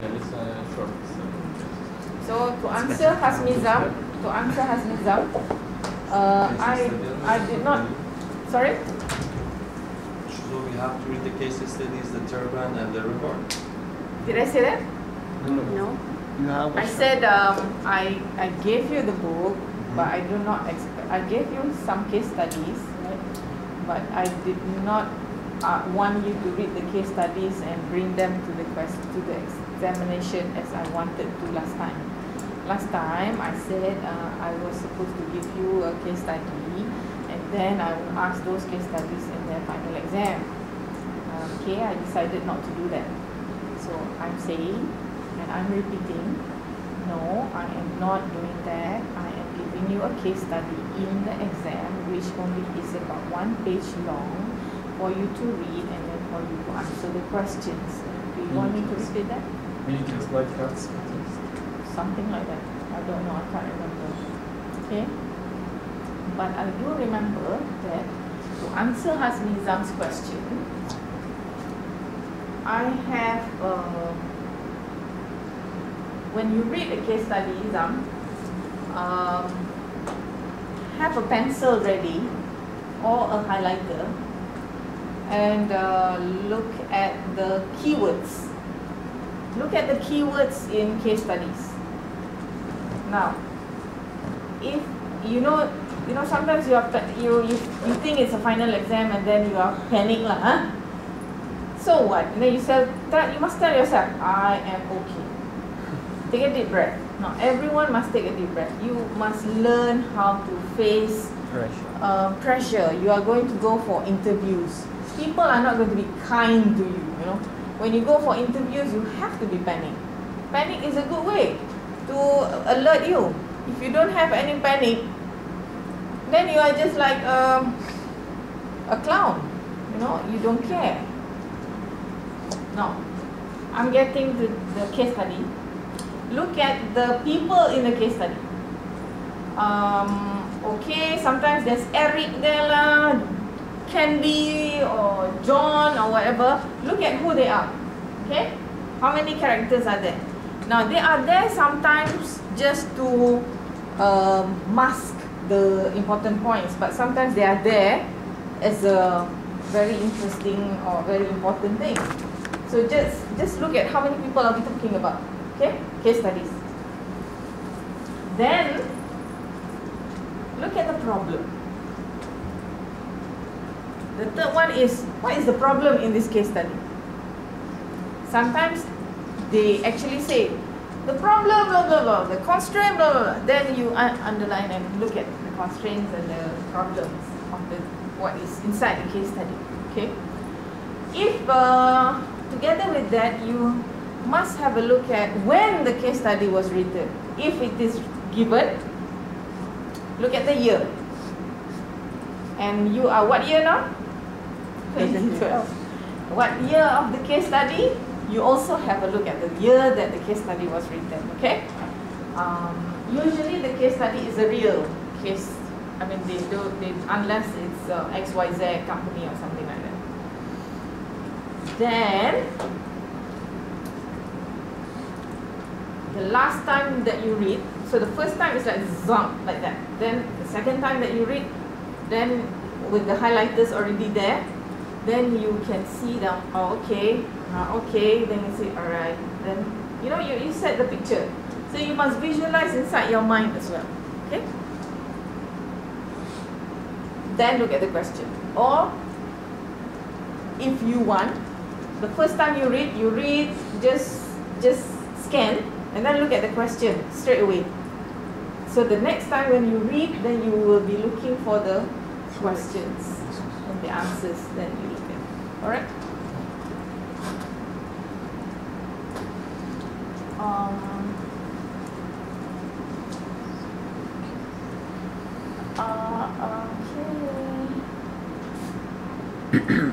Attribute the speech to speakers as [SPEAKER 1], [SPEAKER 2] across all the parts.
[SPEAKER 1] So to answer Hasmizam, I did not. Sorry.
[SPEAKER 2] So we have to read the case studies, the turbine, and the report.
[SPEAKER 1] Did I say that?
[SPEAKER 3] No.
[SPEAKER 4] You have
[SPEAKER 1] I said I gave you the book, but I do not I gave you some case studies, right? But I did not want you to read the case studies and bring them to the examination as I wanted to last time. Last time I said I was supposed to give you a case study, and then I will ask those case studies in the final exam. Okay, I decided not to do that. So I'm saying, and I'm repeating, no, I am not doing that. I am giving you a case study in the exam, which only is about 1 page long for you to read and then for you to answer the questions. Do you want me to repeat that?
[SPEAKER 4] Just like cards.
[SPEAKER 1] Something like that. I don't know, I can't remember. Okay? But I do remember that to answer Hasmizam's question, I have, when you read a case study, have a pencil ready or a highlighter and look at the keywords. Look at the keywords in case studies. Now, if you know sometimes you think it's a final exam and then you are panic lah, huh? So what? And then you must tell yourself, I am okay. Take a deep breath. Now, everyone must take a deep breath. You must learn how to face pressure. You are going to go for interviews. People are not going to be kind to you, you know. When you go for interviews, you have to be panic. Panic is a good way to alert you. If you don't have any panic, then you are just like a clown. You know, you don't care. Now, I'm getting to the case study. Look at the people in the case study. Okay, sometimes there's Eric there lah, Candy or John or whatever. Look at who they are. Okay, how many characters are there? Now they are there sometimes just to mask the important points, but sometimes they are there as a very interesting or very important thing. So just look at how many people are we talking about. Okay, case studies. Then look at the problem. The third one is, what is the problem in this case study? Sometimes they actually say the problem blah blah blah, the constraint blah blah blah. Then you underline and look at the constraints and the problems of what is inside the case study. Okay. If together with that, you must have a look at when the case study was written. If it is given, look at the year. And you are what year now? 2012. What year of the case study? You also have a look at the year that the case study was written. Okay. Usually the case study is a real case. I mean, they unless it's XYZ company or something like that. Then the last time that you read, so the first time is like zong, like that. Then the second time that you read, then with the highlighters already there, then you can see them. Oh, okay, okay. Then you say, all right. Then you set the picture. So you must visualize inside your mind as well. Okay. Then look at the question. Or if you want, the first time you read, just scan and then look at the question straight away. So the next time when you read, then you will be looking for the questions and the answers. Then you look at. All right. Okay.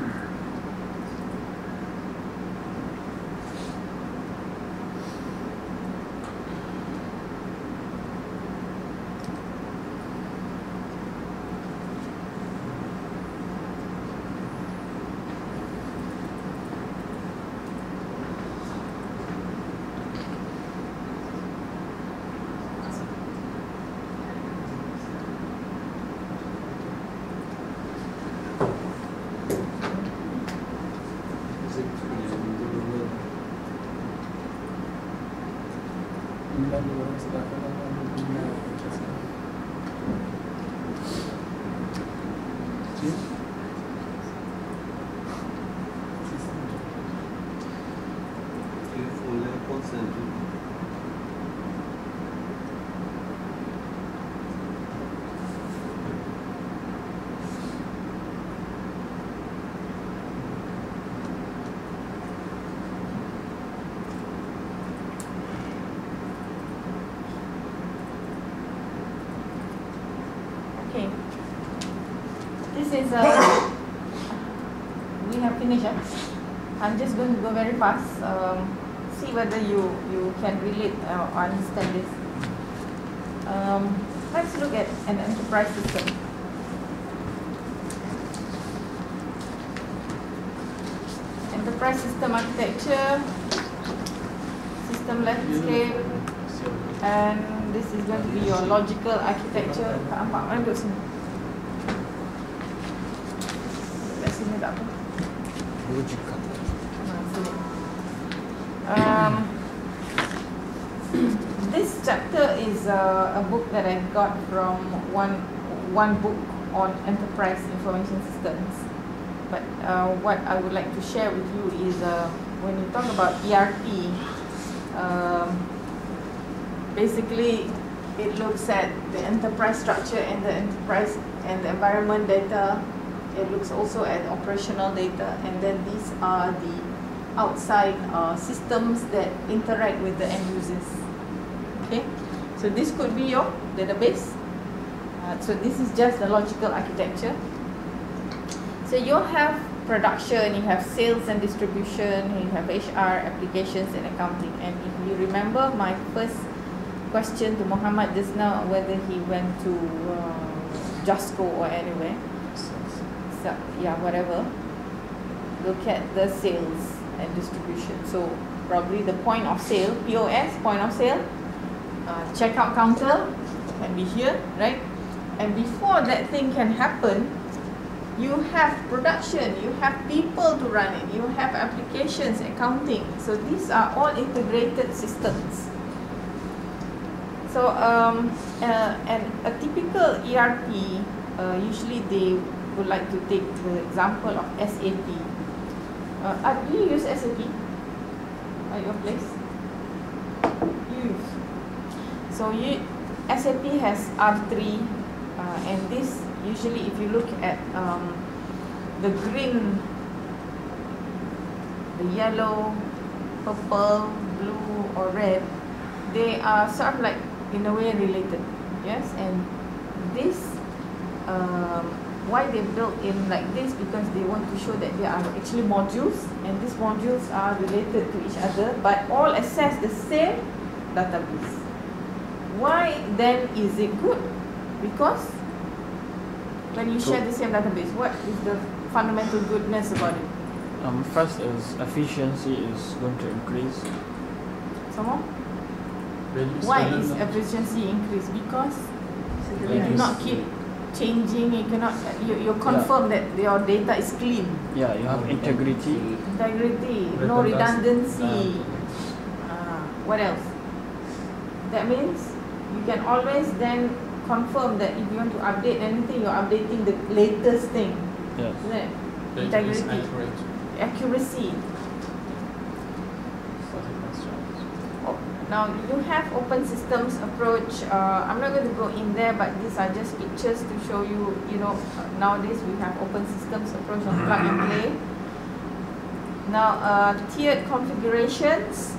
[SPEAKER 1] Okay. This is we have finished. I'm just going to go very fast. See whether you can relate or understand this. Let's look at an enterprise system. Enterprise system architecture, system landscape, and this is going to be your logical architecture. Tak nampak mana duduk sini? Dekat sini tak apa.
[SPEAKER 4] Logical.
[SPEAKER 1] Sini. This chapter is a book that I got from one book on enterprise information systems. But what I would like to share with you is when you talk about ERP, basically it looks at the enterprise structure and the enterprise and the environment data. It looks also at operational data, and then these are the outside systems that interact with the end users. Okay, so this could be your database. So this is just the logical architecture. So you have production, you have sales and distribution, you have HR, applications and accounting. And if you remember my first question to Muhammad just now, whether he went to Jasco or anywhere, so, yeah, whatever, look at the sales and distribution. So probably the point of sale, POS, point of sale, checkout counter can be here, right? And before that thing can happen, you have production, you have people to run it, you have applications, accounting. So these are all integrated systems. So and a typical ERP, usually they would like to take the example of SAP. Do you use SAP at your place? You use. So SAP has R3, and this usually, if you look at the green, the yellow, purple, blue or red, they are sort of like in a way related. Yes, and this why they built in like this, because they want to show that they are actually modules, and these modules are related to each other but all access the same database. Why then is it good? Because when you share the same database, what is the fundamental goodness about it?
[SPEAKER 4] First is efficiency is going to increase.
[SPEAKER 1] Some more? Why is efficiency increase? Because you do not keep changing. You cannot. You confirm that your data is clean.
[SPEAKER 4] Yeah, you have integrity.
[SPEAKER 1] No redundancy. What else? That means you can always then confirm that if you want to update anything, you're updating the latest thing.
[SPEAKER 4] Yes.
[SPEAKER 1] Isn't it? Integrity. Accuracy. Now you have open systems approach. I'm not going to go in there, but these are just pictures to show you. Nowadays we have open systems approach on plug and play. Now tiered configurations.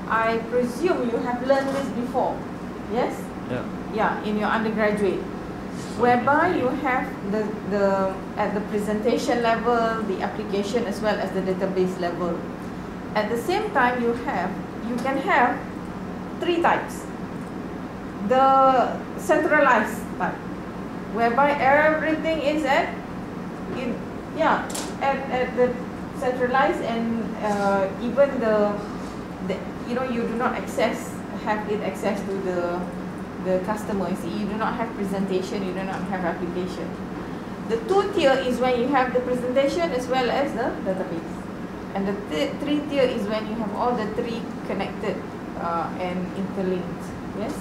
[SPEAKER 1] I presume you have learned this before. Yes.
[SPEAKER 4] Yeah.
[SPEAKER 1] Yeah, in your undergraduate, whereby you have the at the presentation level, the application as well as the database level. At the same time, you can have three types. The centralized type, whereby everything is at the centralized, and even the you do not have access to the customer. You do not have presentation, you do not have application. The two tier is when you have the presentation as well as the database, and the three tier is when you have all the three connected and interlinked. Yes.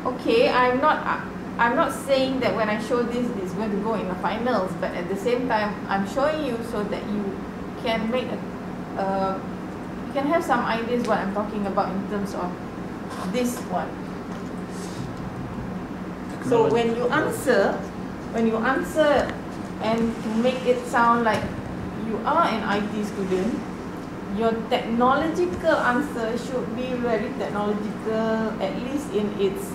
[SPEAKER 1] Okay, I'm not saying that when I show this, it's going to go in the finals, but at the same time, I'm showing you so that you can make you can have some ideas what I'm talking about in terms of this one. So when you answer and to make it sound like you are an IT student, your technological answer should be very technological, at least in its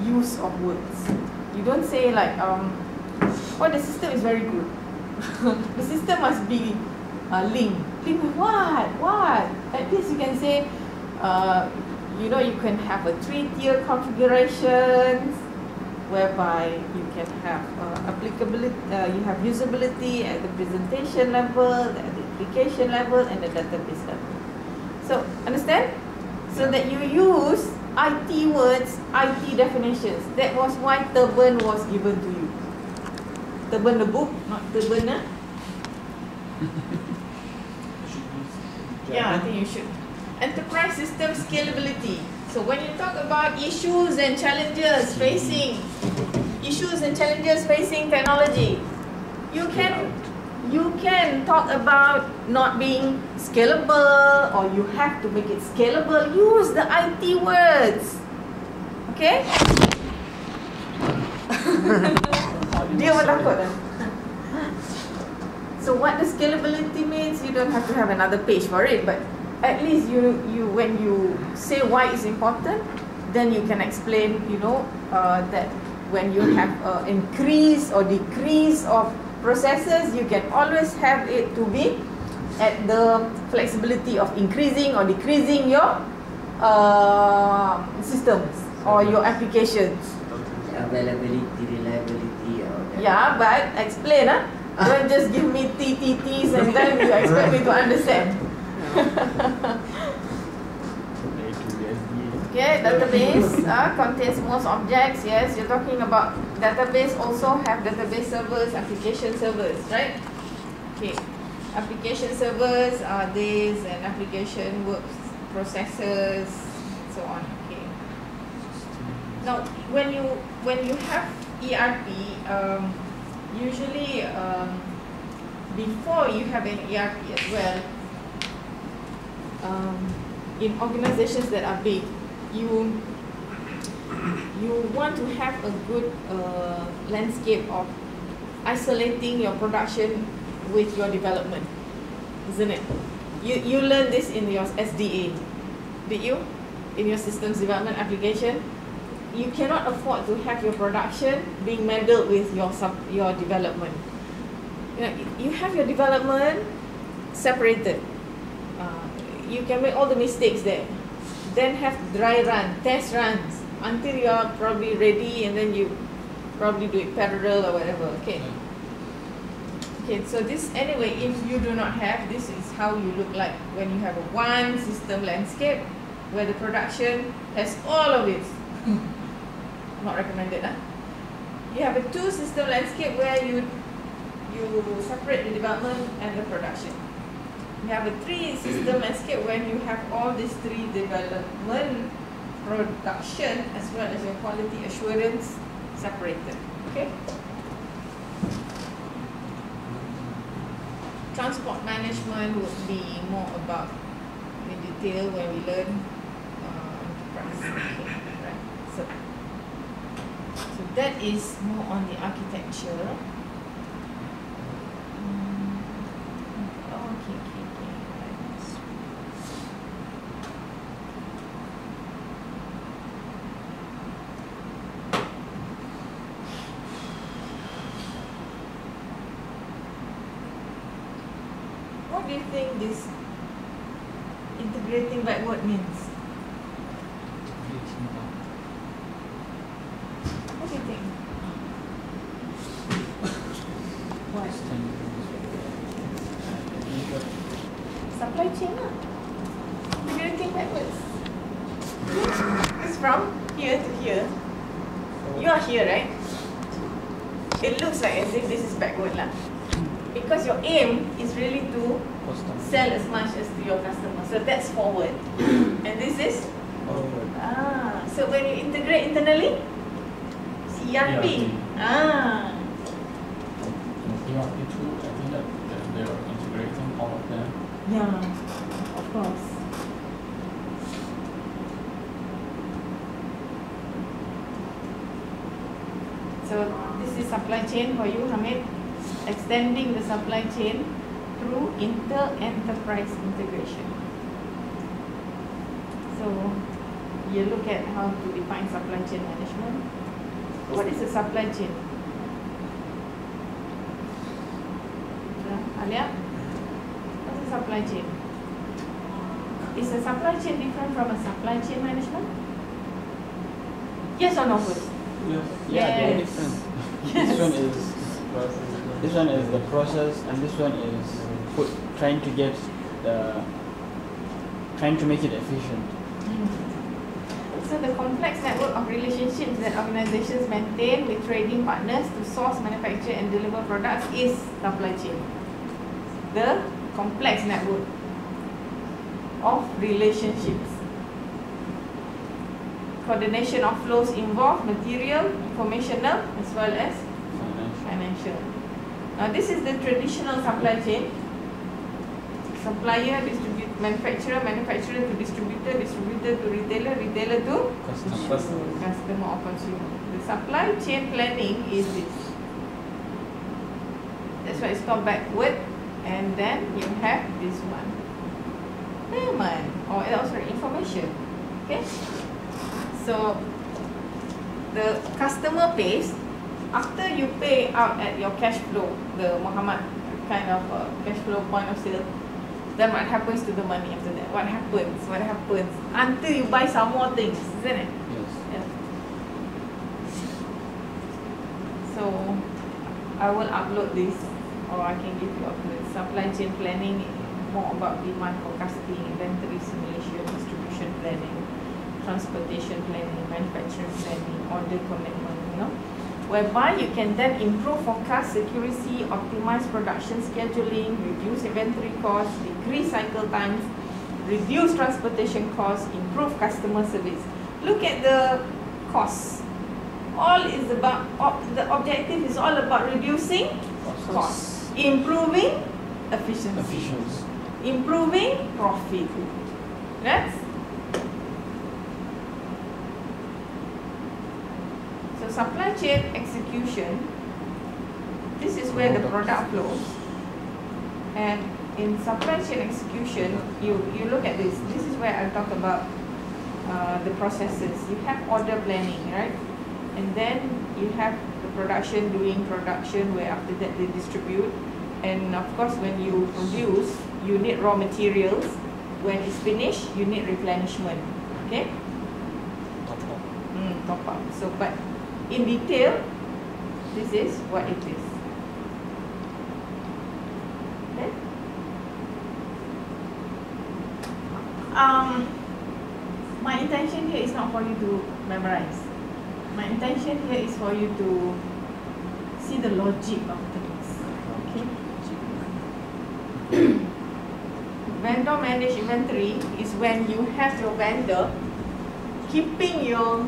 [SPEAKER 1] use of words. You don't say like, oh, the system is very good. The system must be linked. Linked with what? What? At least you can say, you know, you can have a 3-tier configurations, whereby you can have applicability, you have usability at the presentation level, at the application level, and the database level. So, understand? So that you use IT words, IT definitions. That was why Turban was given to you. Turban the book, not Turban, huh? Yeah, I think you should. Enterprise system scalability. So when you talk about issues and challenges facing technology, you can talk about not being scalable, or you have to make it scalable. Use the IT words. Okay? Dia takut. So what the scalability means, you don't have to have another page for it, but at least you when you say why it's important, then you can explain, you know, that when you have increase or decrease of processes, you can always have it to be at the flexibility of increasing or decreasing your systems or your applications.
[SPEAKER 3] Availability, reliability.
[SPEAKER 1] Yeah, but explain, huh? Don't just give me TTTs and then you expect me to understand. Okay, database contains most objects. Yes, you're talking about database also have database servers, application servers, right? Okay, application servers are these, and application works processors, so on. Okay. Now, when you have ERP, usually before you have an ERP as well, in organizations that are big, you want to have a good landscape of isolating your production with your development, isn't it? You learned this in your SDA, did you? In your systems development application, you cannot afford to have your production being meddled with your development. You know, you have your development separated. You can make all the mistakes there. Then have dry run, test runs until you are probably ready, and then you probably do it parallel or whatever. Okay. Okay. So this anyway, if you do not have, this is how you look like when you have a one system landscape where the production has all of it. Not recommended, huh? You have a two system landscape where you separate the development and the production. You have a 3 system landscape when you have all these 3 development, production, as well as your quality assurance separated. Okay. Transport management would be more about in detail when we learn enterprise. Okay, right. So that is more on the architecture. What do you think this integrating backward means? What do you think? What? Supply chain lah. Integrating backwards. It's from here to here. You are here, right? It looks like as if this is backward lah. because your aim is really to
[SPEAKER 4] Custom.
[SPEAKER 1] sell as much as to your customer. So that's forward. And this is
[SPEAKER 4] Forward.
[SPEAKER 1] so when you integrate internally, ERP.
[SPEAKER 5] ERP tool, I think that they're integrating all of them.
[SPEAKER 1] Yeah, of course. So this is supply chain for you, Hamid. Extending the supply chain through inter-enterprise integration. So you look at how to define supply chain management. What is a supply chain? Alia, what's a supply chain? Is a supply chain different from a supply chain management? Yes or no first?
[SPEAKER 5] Yes.
[SPEAKER 4] Yeah, they're
[SPEAKER 1] Yes.
[SPEAKER 4] different.
[SPEAKER 1] Yes.
[SPEAKER 4] This one is the process, and this one is trying to get trying to make it efficient.
[SPEAKER 1] So the complex network of relationships that organizations maintain with trading partners to source, manufacture and deliver products is supply chain. The complex network of relationships. Coordination of flows involve material, informational as well as financial. Now this is the traditional supply chain. Supplier, manufacturer to distributor, distributor to retailer, retailer to customer or consumer. The supply chain planning is this. That's why it's called backward. And then you have this one, payment or also information. Okay. So the customer pays after you pay out at your cash flow, the Muhammad kind of cash flow point of sale. Then what happens to the money after that? What happens? What happens until you buy some more things, isn't it?
[SPEAKER 4] Yes.
[SPEAKER 1] Yeah. So I will upload this, or I can give you upload. Supply chain planning, more about demand forecasting, inventory simulation, distribution planning, transportation planning, manufacturing planning, order commitment, whereby you can then improve forecast accuracy, optimize production scheduling, reduce inventory costs, decrease cycle times, reduce transportation costs, improve customer service. Look at the costs. All is about, the objective is all about reducing costs, improving efficiency, improving profit. That's so supply chain execution. This is where the product flows, and in supply chain execution, you look at this. This is where I talk about the processes. You have order planning, right? And then you have the production, doing production, where after that they distribute. And of course, when you produce, you need raw materials. When it's finished, you need replenishment. Okay? Top up. So, but in detail, this is what it is. Okay? My intention here is not for you to memorize. My intention here is for you to see the logic of things. Okay? Vendor managed inventory is when you have your vendor keeping your,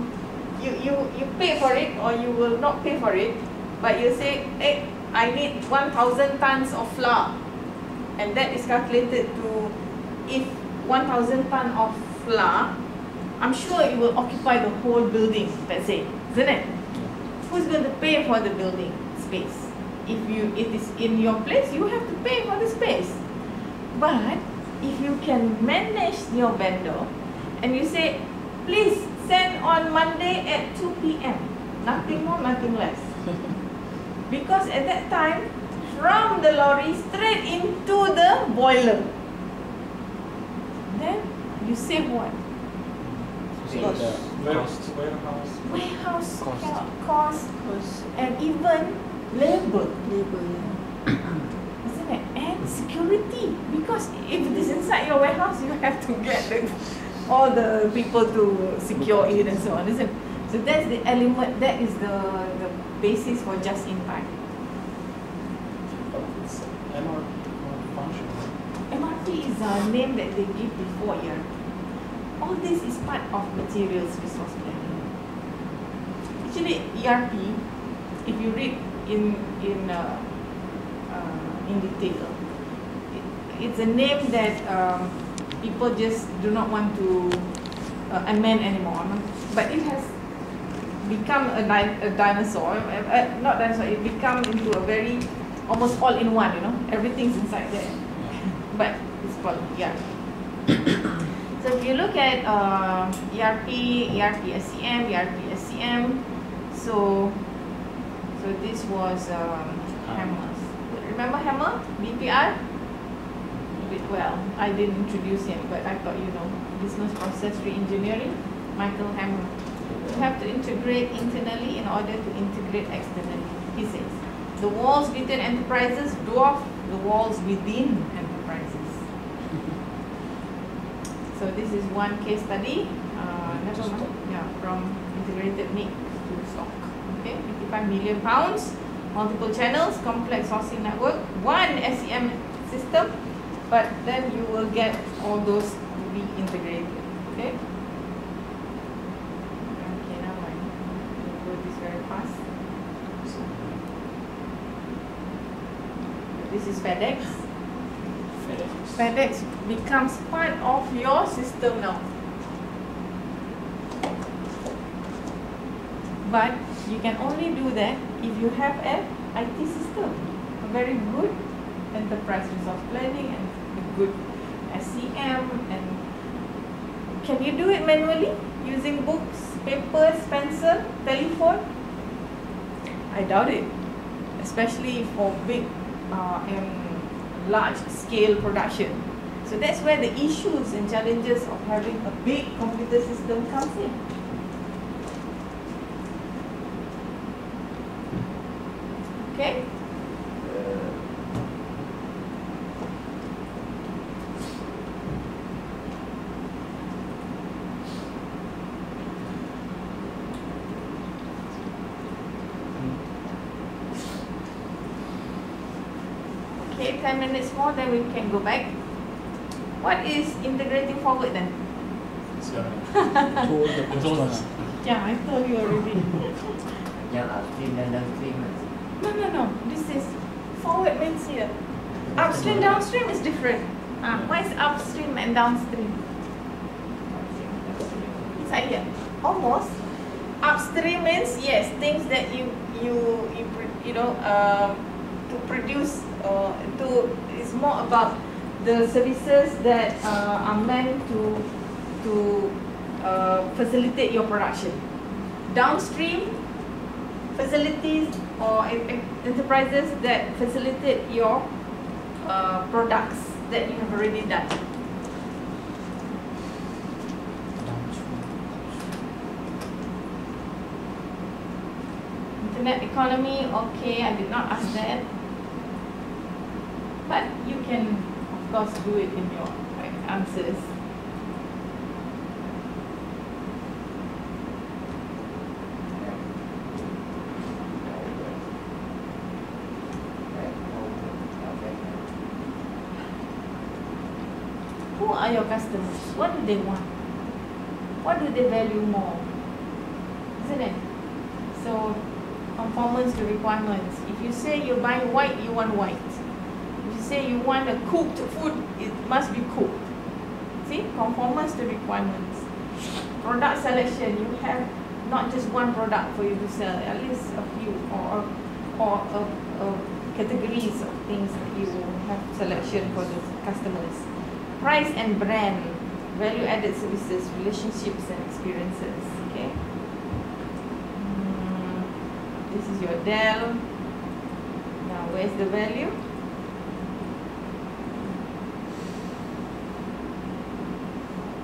[SPEAKER 1] you pay for it or you will not pay for it, but you say, hey, I need 1,000 tons of flour, and that is calculated to, if 1,000 tons of flour, I'm sure it will occupy the whole building, let's say, isn't it? Who's going to pay for the building space? If it is in your place, you have to pay for the space. But if you can manage your vendor and you say, please send on Monday at 2 p.m. Nothing more, nothing less. Because at that time, from the lorry straight into the boiler. Then you save what? Warehouse cost, and even labor. Isn't it? And security. Because if it is inside your warehouse, you have to get all the people to secure it and so on, isn't it? So that's the element, that is the basis for just in time.
[SPEAKER 5] MRP function.
[SPEAKER 1] MRP is a name that they give before ERP. All this is part of materials resource planning. Actually, ERP, if you read in detail, it's a name that people just do not want to amend anymore. But it has become a dinosaur. Not dinosaur. It become into a very almost all-in-one. You know, everything's inside there. But it's called ERP. So if you look at ERP, SCM, ERP, SCM, so this was Hammer. Remember Hammer? BPR? Well, I didn't introduce him, but I thought you know. Business Process Reengineering, Michael Hammer. You have to integrate internally in order to integrate externally, he says. The walls between enterprises dwarf the walls within enterprises. So this is one case study, never mind, yeah, from integrated meat to stock. Okay, 55 million pounds, multiple channels, complex sourcing network, one SEM system, but then you will get all those to be integrated. Okay. Okay, now I will go this very fast. This is FedEx. FedEx becomes part of your system now. But you can only do that if you have an IT system, a very good enterprise resource planning and a good SCM. And can you do it manually using books, papers, pencil, telephone? I doubt it, especially for big and large scale production. So that's where the issues and challenges of having a big computer system comes in. Okay? Okay, 10 minutes more, then we can go back. What is integrating forward then?
[SPEAKER 4] Towards the customer.
[SPEAKER 1] Yeah, I told you already.
[SPEAKER 3] Yang upstream dan downstream.
[SPEAKER 1] No. This is forward means here. Upstream, downstream is different. What is upstream and downstream? Inside here. Almost. Upstream means yes, things that you know to produce. It's more about the services that are meant to facilitate your production. Downstream, facilities or enterprises that facilitate your products that you have already done. Internet economy, okay, I did not ask that. But you can, of course, do it in your answers. Who are your customers? What do they want? What do they value more? Isn't it? So, conformance to requirements. If you say you buy white, you want white. If you say you want a cooked food, it must be cooked. See, conformance to requirements. Product selection, you have not just one product for you to sell, at least a few or categories of things that you have selection for the customers. Price and brand, value-added services, relationships and experiences. Okay. This is your Dell. Now, where's the value?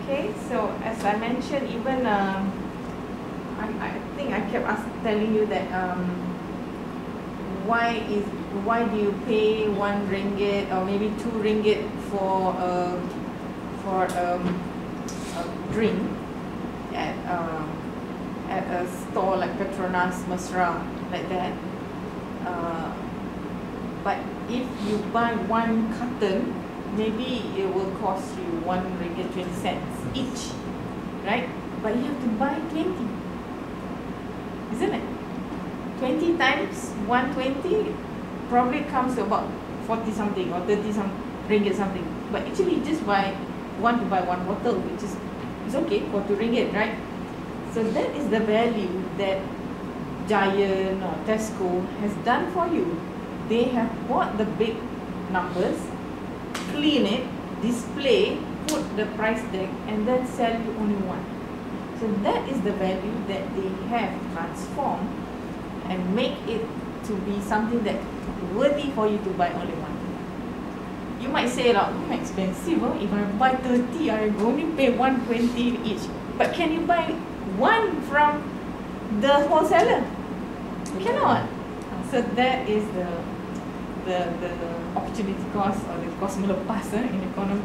[SPEAKER 1] Okay, so as I mentioned, even I think I kept telling you that why do you pay 1 ringgit or maybe 2 ringgit for a drink at a store like Petronas, Mesra, like that? But if you buy one carton, maybe it will cost you 1 ringgit 20 cents each, right? But you have to buy 20, isn't it? 20 times 120 probably comes to about 40 something or 30 some ringgit something. But actually you just want to buy one bottle, which is it's okay for 2 ringgit, right? So that is the value that Giant or Tesco has done for you. They have bought the big numbers, clean it, display, put the price tag, and then sell you only one. So that is the value that they have transformed and make it to be something that worthy for you to buy only one. You might say, expensive, if I buy 30, I only pay 120 each. But can you buy one from the wholesaler? Cannot. So that is the opportunity cost or the cost melepas in economy.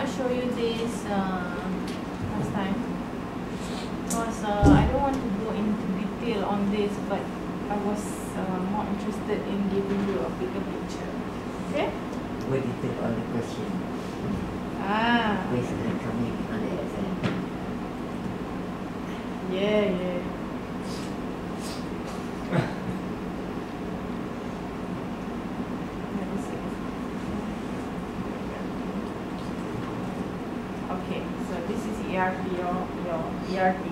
[SPEAKER 1] Show you this last time because I don't want to go into detail on this, but I was more interested in giving you a bigger picture. Okay?
[SPEAKER 3] What detail on the question? Question coming on the exam.
[SPEAKER 1] Yeah. Okay, so this is ERP, your ERP.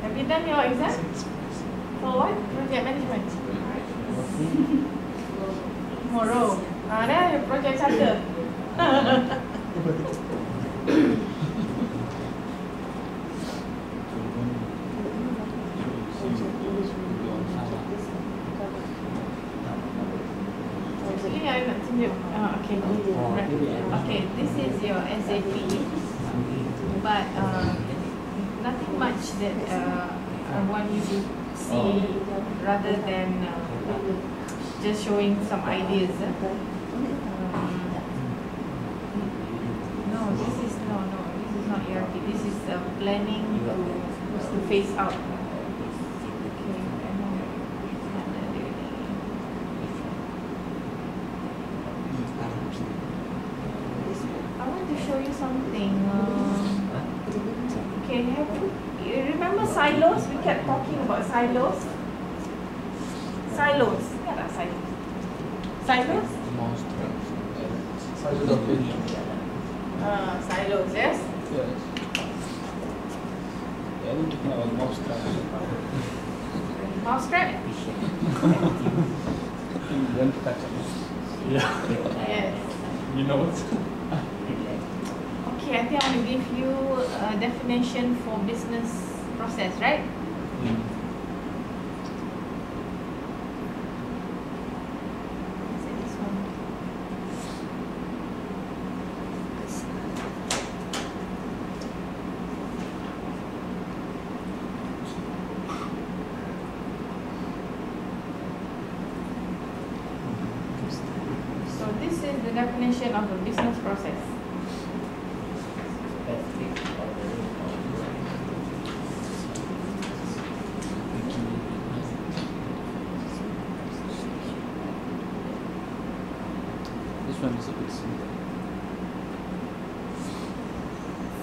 [SPEAKER 1] Have you done your exam? For what? Project management? Tomorrow. Then your project charter. Okay, this is your SAP, but nothing much that I want you to see rather than just showing some ideas. No, this is not ERP. This is planning to phase out. Show you something. Okay, you remember silos? We kept talking about silos. Silos. What are silos? Silos?
[SPEAKER 5] Silos of opinion.
[SPEAKER 1] Silos, yes?
[SPEAKER 5] Yes. Yeah, I'm talking about mousetrap.
[SPEAKER 1] Mousetrap?
[SPEAKER 5] Then to catch up. Yeah.
[SPEAKER 1] Yes.
[SPEAKER 5] You know what?
[SPEAKER 1] Okay, I think I want to give you a definition for business process, right? This one. So this is the definition of a business process.
[SPEAKER 5] This one is a bit simple.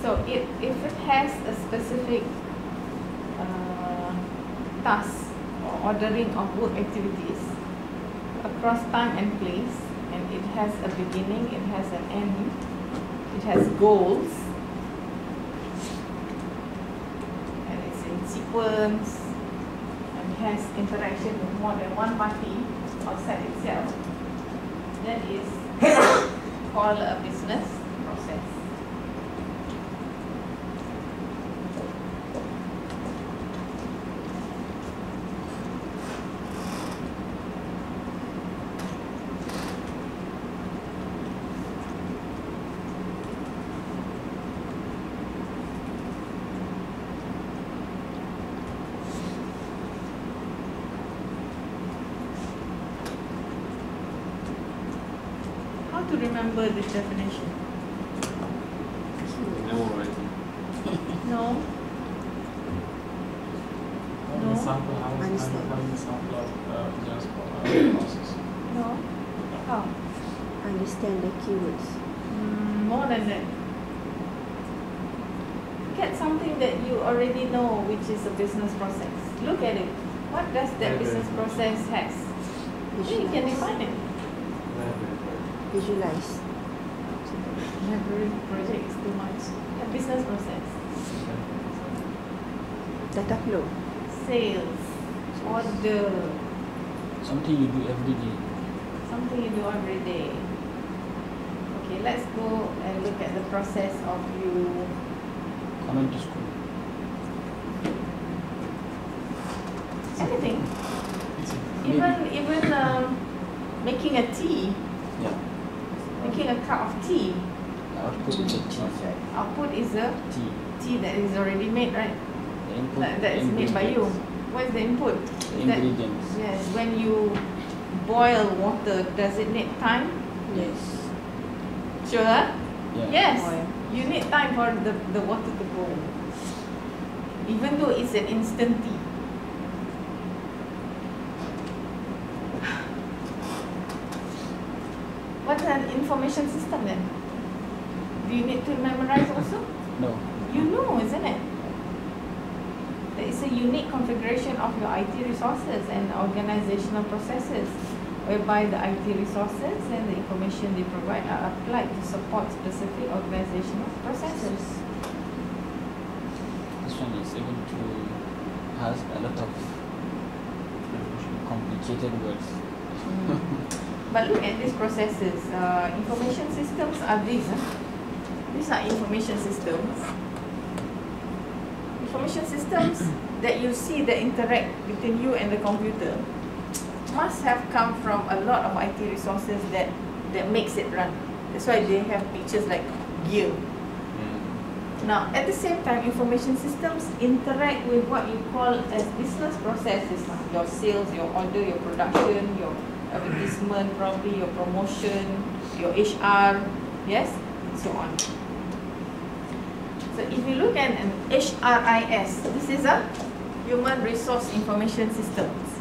[SPEAKER 1] So if it has a specific task or ordering of work activities across time and place, and it has a beginning, it has an end, it has goals, and it's in sequence, and has interaction with more than one party outside itself, that is called a business process. to remember this definition?
[SPEAKER 2] Memorizing.
[SPEAKER 1] No?
[SPEAKER 5] How
[SPEAKER 1] No.
[SPEAKER 5] example, how
[SPEAKER 6] Understand.
[SPEAKER 5] an example of just process.
[SPEAKER 1] No? How?
[SPEAKER 6] Understand the keywords.
[SPEAKER 1] More than that. Get something that you already know, which is a business process. Look at it. What does that business process has? Then you can define it.
[SPEAKER 6] Visualize.
[SPEAKER 1] Library project is too much. A business process.
[SPEAKER 6] Data flow.
[SPEAKER 1] Sales. Order.
[SPEAKER 4] Something you do every day.
[SPEAKER 1] Something you do every day. Okay, let's go and look at the process of you.
[SPEAKER 4] Coming to school.
[SPEAKER 1] Anything.
[SPEAKER 4] Maybe.
[SPEAKER 1] Even making a tea.
[SPEAKER 4] Yeah.
[SPEAKER 1] Making a cup of tea.
[SPEAKER 4] Output is a tea.
[SPEAKER 1] Output is a
[SPEAKER 4] Tea.
[SPEAKER 1] tea that is already made, right?
[SPEAKER 4] The input.
[SPEAKER 1] That is made by you.
[SPEAKER 4] ingredients.
[SPEAKER 1] What is the input?
[SPEAKER 4] The
[SPEAKER 1] That-
[SPEAKER 4] ingredients.
[SPEAKER 1] Yes, when you boil water, does it need time?
[SPEAKER 4] Yes.
[SPEAKER 1] Sure?
[SPEAKER 4] Yeah.
[SPEAKER 1] Yes.
[SPEAKER 6] Boil.
[SPEAKER 1] You need time for the water to boil. Even though it's an instant tea. What's an information system then? Do you need to memorize also?
[SPEAKER 4] No.
[SPEAKER 1] You know, isn't it? There is a unique configuration of your IT resources and organizational processes, whereby the IT resources and the information they provide are applied to support specific organizational processes.
[SPEAKER 4] This one is able to has a lot of complicated words.
[SPEAKER 1] But look at these processes. Information systems are these. These are information systems. Information systems that you see that interact between you and the computer must have come from a lot of IT resources that makes it run. That's why they have pictures like gear. Now, at the same time, information systems interact with what you call as business processes. Your sales, your order, your production, your advertisement, probably your promotion, your HR, yes, so on. So if you look at an HRIS, this is a Human Resource Information Systems.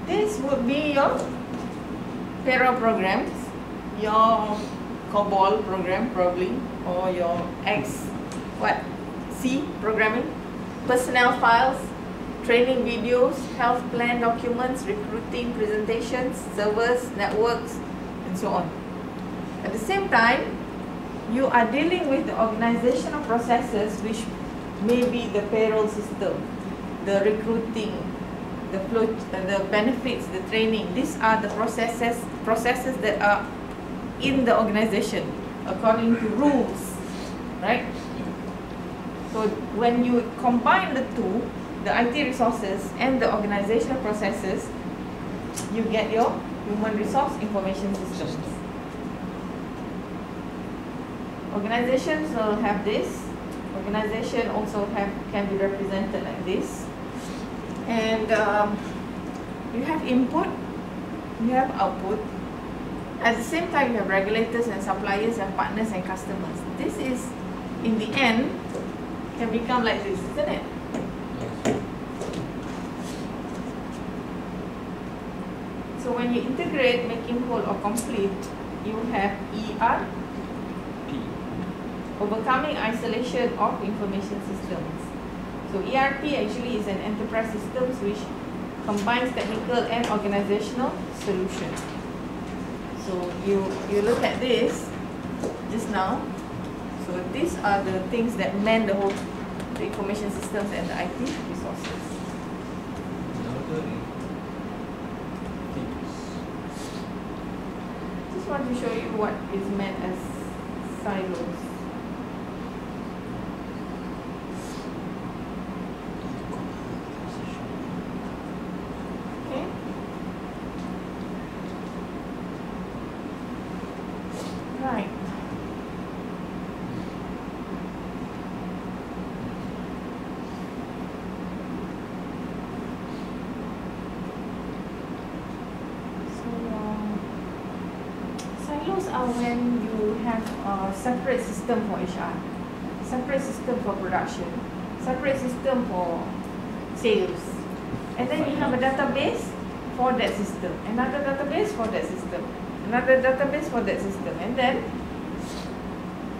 [SPEAKER 1] This would be your payroll programs, your COBOL program probably, or your C programming, personnel files, training videos, health plan documents, recruiting presentations, servers, networks, and so on. At the same time, you are dealing with the organizational processes, which may be the payroll system, the recruiting, the flow, the benefits, the training. These are the processes that are in the organization according to rules, right? So when you combine the two, the IT resources and the organizational processes, you get your human resource information systems. Organizations will have this. Organization also can be represented like this. And you have input, you have output. At the same time, you have regulators and suppliers and partners and customers. This is, in the end, can become like this, isn't it? So when you integrate, making whole or complete, you have ER, overcoming isolation of information systems. So ERP actually is an enterprise system which combines technical and organizational solutions. So you look at this just now. So these are the things that man the information systems and the IT resources. Just want to show you what is meant as silos. Okay. Right. those are when you have a separate system for HR, separate system for production, separate system for sales, and then you have a database for that system, another database for that system, another database for that system, and then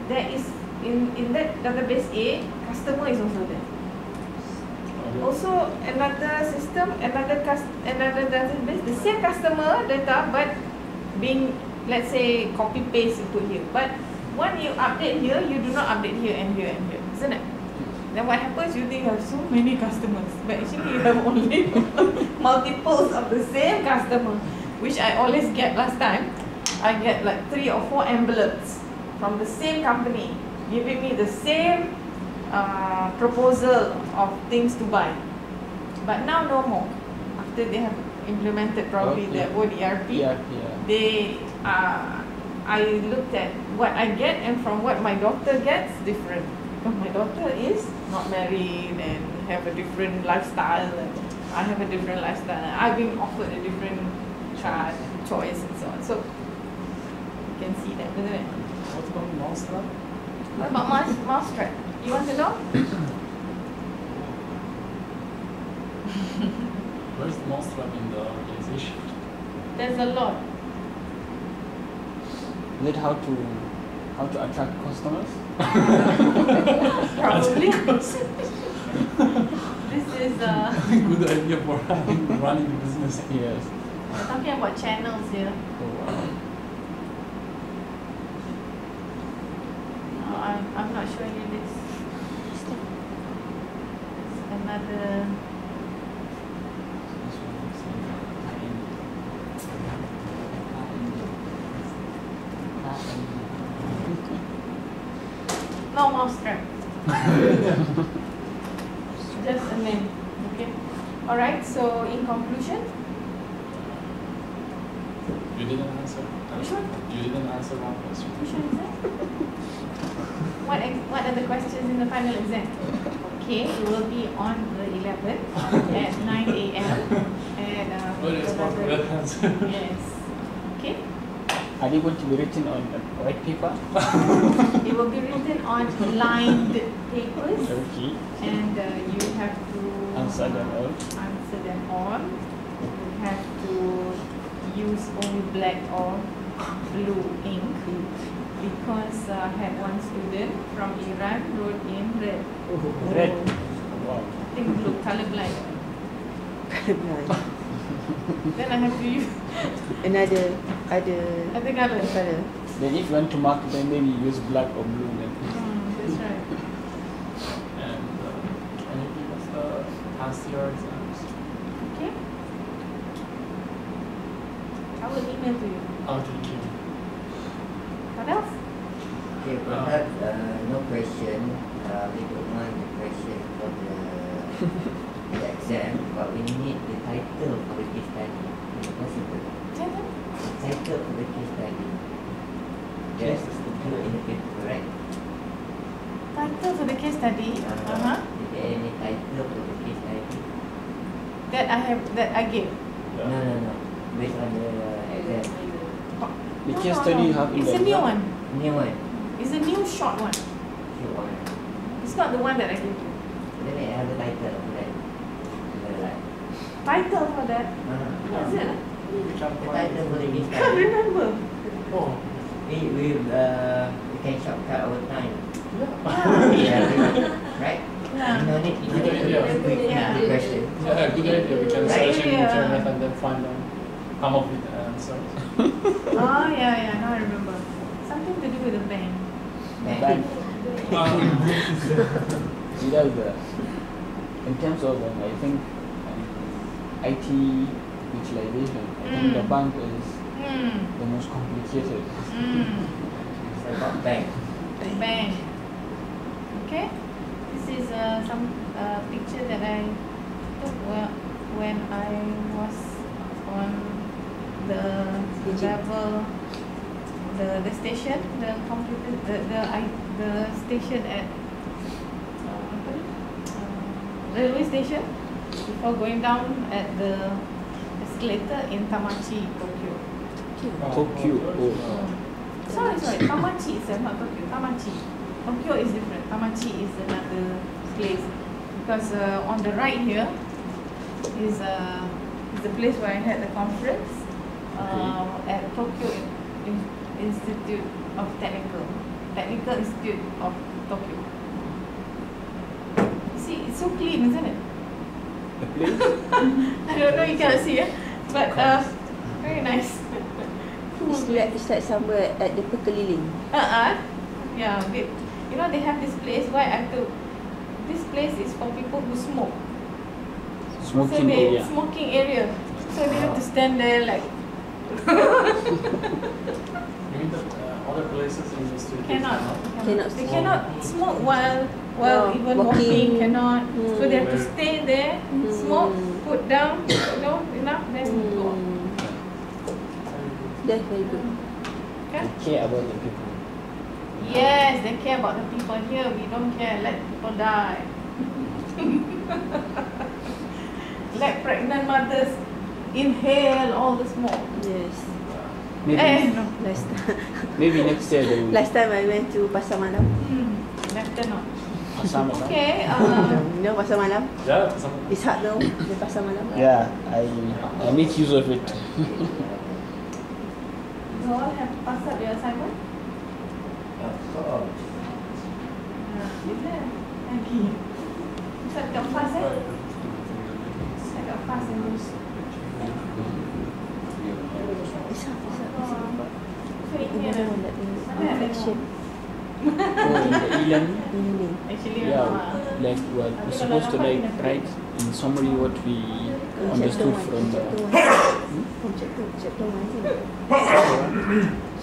[SPEAKER 1] there is in that database A, customer is also there. Also another system, another database, the same customer data, but being, let's say, copy paste you put here. But when you update here, you do not update here and here and here, isn't it? Then what happens? You think you have so many customers, but actually you have only multiples of the same customer, which I always get last time. I get like 3 or 4 envelopes from the same company giving me the same proposal of things to buy. But now no more. After they have implemented probably their own ERP, they I looked at what I get, and from what my daughter gets, different. Because my daughter is not married and have a different lifestyle, and I have a different lifestyle. I've been offered a different card choice and so on. So you can see that, isn't it?
[SPEAKER 5] What's called Mousetrap?
[SPEAKER 1] What about mousetrap? You want to know?
[SPEAKER 5] Where's the Mousetrap in the organization?
[SPEAKER 1] There's a lot.
[SPEAKER 4] Is it how to attract customers?
[SPEAKER 1] Probably. This is
[SPEAKER 5] Good idea for running the business.
[SPEAKER 4] Yes.
[SPEAKER 1] we're talking about channels here.
[SPEAKER 4] Oh, wow.
[SPEAKER 1] No, I'm not showing you this. It's another.
[SPEAKER 4] This one is
[SPEAKER 1] No mousetrap. Just a name. Okay. Alright, so in conclusion,
[SPEAKER 5] You didn't answer.
[SPEAKER 1] Which one?
[SPEAKER 5] You didn't answer one question.
[SPEAKER 1] which one is that? What are the questions in the final exam? Okay, it will be on the 11th at 9 a.m. And
[SPEAKER 5] Well, it's more for that answer.
[SPEAKER 1] yes. Okay.
[SPEAKER 4] Are they going to be written on a white paper?
[SPEAKER 1] It will be written on lined papers,
[SPEAKER 4] Okay.
[SPEAKER 1] and you have to
[SPEAKER 4] Answer them all.
[SPEAKER 1] answer them all. You have to use only black or blue ink, because I had one student from Iran wrote in red.
[SPEAKER 4] Red. Wow.
[SPEAKER 1] I think blue, colorblind.
[SPEAKER 6] Colorblind.
[SPEAKER 1] Then I have to use
[SPEAKER 6] Another
[SPEAKER 1] other color.
[SPEAKER 6] color.
[SPEAKER 4] Then if you want to mark them, maybe use black or blue. Then.
[SPEAKER 1] That's right.
[SPEAKER 5] And can you give us the past year exams?
[SPEAKER 1] Okay. I will email to you.
[SPEAKER 5] Oh, thank you.
[SPEAKER 1] What else?
[SPEAKER 3] Okay, perhaps no question. We don't mind the question for the exam, but we need the title for the case study. Is it possible? The title for the case study. Yes, it's included in the paper, right?
[SPEAKER 1] Title for the case study.
[SPEAKER 3] Is there any title for the case study?
[SPEAKER 1] That I gave.
[SPEAKER 3] No. Based on the exam.
[SPEAKER 4] The case study you have in
[SPEAKER 1] It's
[SPEAKER 4] the
[SPEAKER 1] a new
[SPEAKER 4] exam.
[SPEAKER 1] one.
[SPEAKER 3] New one.
[SPEAKER 1] It's a new short one.
[SPEAKER 3] New one.
[SPEAKER 1] It's not the one that I gave you.
[SPEAKER 3] Then I have the title for that. Like,
[SPEAKER 1] Title for that. What is it?
[SPEAKER 5] We can
[SPEAKER 3] the
[SPEAKER 5] find
[SPEAKER 3] title for the case
[SPEAKER 1] Can't
[SPEAKER 3] study.
[SPEAKER 1] remember.
[SPEAKER 5] Oh,
[SPEAKER 3] We can shortcut our time.
[SPEAKER 1] Yeah.
[SPEAKER 3] Yeah, right?
[SPEAKER 1] Yeah.
[SPEAKER 3] No need
[SPEAKER 5] Good idea.
[SPEAKER 3] quick
[SPEAKER 1] Yeah.
[SPEAKER 3] question.
[SPEAKER 5] yeah, good idea. We can
[SPEAKER 3] Right.
[SPEAKER 5] search in the
[SPEAKER 1] Yeah.
[SPEAKER 5] internet and then find them, come up with the answers.
[SPEAKER 1] Oh yeah. Now I remember. Something to do with the bank.
[SPEAKER 4] Bank. See, that's the, in terms of, I think, IT utilization, I think the bank is the most complicated.
[SPEAKER 3] It's about bank.
[SPEAKER 1] Bank. Okay. This is some picture that I took when I was on the level, the station, the computer, the station at railway station, before going down at the escalator in Tamachi, Tokyo.
[SPEAKER 4] Tokyo. Oh.
[SPEAKER 1] sorry. Tamachi is not Tokyo. Tamachi. Tokyo is different. Tamachi is another place. Because on the right here is the place where I had the conference at Tokyo Institute of Technical Institute of Tokyo. You see, it's so clean, isn't it?
[SPEAKER 4] The place?
[SPEAKER 1] I don't know, you cannot see, but very nice.
[SPEAKER 6] It's like somewhere at the Pekeliling.
[SPEAKER 1] Yeah, you know they have this place. Why I thought this place is for people who smoke.
[SPEAKER 4] Smoking area.
[SPEAKER 1] Smoking area. So they have to stand there like.
[SPEAKER 5] You mean that other places in the street
[SPEAKER 1] Cannot. They
[SPEAKER 6] Smoke.
[SPEAKER 1] cannot smoke while
[SPEAKER 6] No,
[SPEAKER 1] even
[SPEAKER 6] walking.
[SPEAKER 1] walking. Cannot. So they have to
[SPEAKER 5] Mm.
[SPEAKER 1] stay there, smoke, put down, enough, then go.
[SPEAKER 6] That's very good.
[SPEAKER 1] Okay?
[SPEAKER 4] Care about the people.
[SPEAKER 1] Yes, they care about the people here. We don't care. Let people die. Let pregnant mothers inhale all the smoke.
[SPEAKER 6] Yes.
[SPEAKER 4] Maybe,
[SPEAKER 1] No.
[SPEAKER 4] maybe next year they will.
[SPEAKER 6] Last time I went to Pasar Malam.
[SPEAKER 1] Better not.
[SPEAKER 4] Assam, Assam.
[SPEAKER 1] Okay.
[SPEAKER 6] You know Pasar Malam?
[SPEAKER 5] Yeah, some
[SPEAKER 6] It's hard though, the Pasar Malam.
[SPEAKER 4] Yeah, I make use of it.
[SPEAKER 1] You all have passed up your assignment?
[SPEAKER 3] Of course.
[SPEAKER 1] Is it? Lagi. Bisa dekat fast Dekat fast and loose.
[SPEAKER 6] It's hard.
[SPEAKER 1] So ini
[SPEAKER 6] Another
[SPEAKER 1] ada.
[SPEAKER 6] one that
[SPEAKER 1] Mana ada
[SPEAKER 6] action.
[SPEAKER 4] Oh, in the e-learning,
[SPEAKER 6] Learning.
[SPEAKER 1] Actually
[SPEAKER 4] yeah,
[SPEAKER 1] memang.
[SPEAKER 4] like we're supposed to like write in summary what we understood from the.
[SPEAKER 6] From chapter 1, isn't it?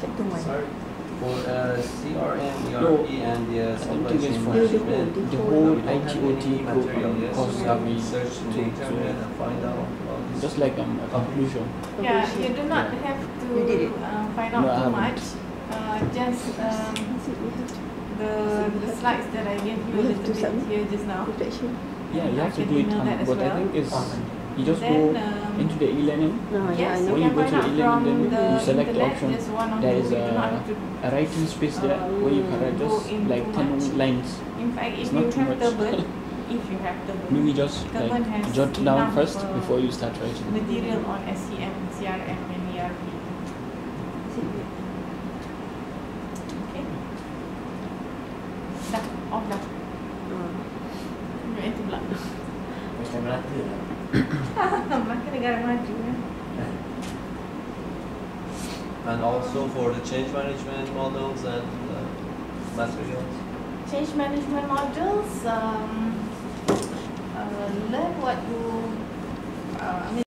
[SPEAKER 6] Chapter 1.
[SPEAKER 5] sorry.
[SPEAKER 2] For CRM,
[SPEAKER 4] No,
[SPEAKER 2] ERP, and the
[SPEAKER 4] I
[SPEAKER 2] supply
[SPEAKER 4] think it's
[SPEAKER 2] chain
[SPEAKER 4] for
[SPEAKER 2] management,
[SPEAKER 4] the whole
[SPEAKER 2] we don't have
[SPEAKER 4] ITOT
[SPEAKER 2] any material
[SPEAKER 4] program
[SPEAKER 2] yet, so
[SPEAKER 4] course
[SPEAKER 2] we
[SPEAKER 4] that
[SPEAKER 2] have
[SPEAKER 4] we
[SPEAKER 2] to search in the
[SPEAKER 4] took,
[SPEAKER 2] internet and find out about this.
[SPEAKER 4] just like a conclusion.
[SPEAKER 1] Yeah, you do not
[SPEAKER 4] Yeah.
[SPEAKER 1] have to
[SPEAKER 6] You did it.
[SPEAKER 1] find
[SPEAKER 4] No,
[SPEAKER 1] out
[SPEAKER 4] I
[SPEAKER 1] too
[SPEAKER 4] haven't.
[SPEAKER 1] much. Just the slides that I gave you a
[SPEAKER 6] We have
[SPEAKER 1] little
[SPEAKER 6] to
[SPEAKER 1] bit
[SPEAKER 6] submit.
[SPEAKER 1] here just now.
[SPEAKER 6] Reflection.
[SPEAKER 4] Yeah, you
[SPEAKER 1] I
[SPEAKER 4] have to
[SPEAKER 1] can
[SPEAKER 4] do it.
[SPEAKER 1] email that as
[SPEAKER 4] What I
[SPEAKER 1] well.
[SPEAKER 4] think is you just
[SPEAKER 1] Then,
[SPEAKER 4] go into the e-learning.
[SPEAKER 6] No, yeah,
[SPEAKER 1] Yes,
[SPEAKER 6] I
[SPEAKER 1] you
[SPEAKER 6] know.
[SPEAKER 4] When
[SPEAKER 1] can
[SPEAKER 4] you go
[SPEAKER 1] find
[SPEAKER 4] to
[SPEAKER 1] out
[SPEAKER 4] the
[SPEAKER 1] from
[SPEAKER 4] e-learning,
[SPEAKER 1] the
[SPEAKER 4] you select the
[SPEAKER 1] internet.
[SPEAKER 4] option.
[SPEAKER 1] There's one on
[SPEAKER 4] There is
[SPEAKER 1] Google. You do not have to.
[SPEAKER 4] a writing space there where you can write
[SPEAKER 1] go
[SPEAKER 4] just
[SPEAKER 1] in
[SPEAKER 4] like
[SPEAKER 1] too
[SPEAKER 4] 10
[SPEAKER 1] much.
[SPEAKER 4] lines.
[SPEAKER 1] In fact, if
[SPEAKER 4] It's
[SPEAKER 1] you
[SPEAKER 4] not too
[SPEAKER 1] have
[SPEAKER 4] much.
[SPEAKER 1] Turban, if you have Turban,
[SPEAKER 4] Maybe just
[SPEAKER 1] Turban
[SPEAKER 4] like
[SPEAKER 1] has
[SPEAKER 4] jot down
[SPEAKER 1] enough,
[SPEAKER 4] first before you start writing.
[SPEAKER 1] material on SCM, CRM, and ERP. Okay. Dah, off dah. Itu pula.
[SPEAKER 3] Macam Melaka lah.
[SPEAKER 1] Melaka negara maju kan.
[SPEAKER 2] And also for the change management models and materials.
[SPEAKER 1] Change management modules, learn what you, I mean,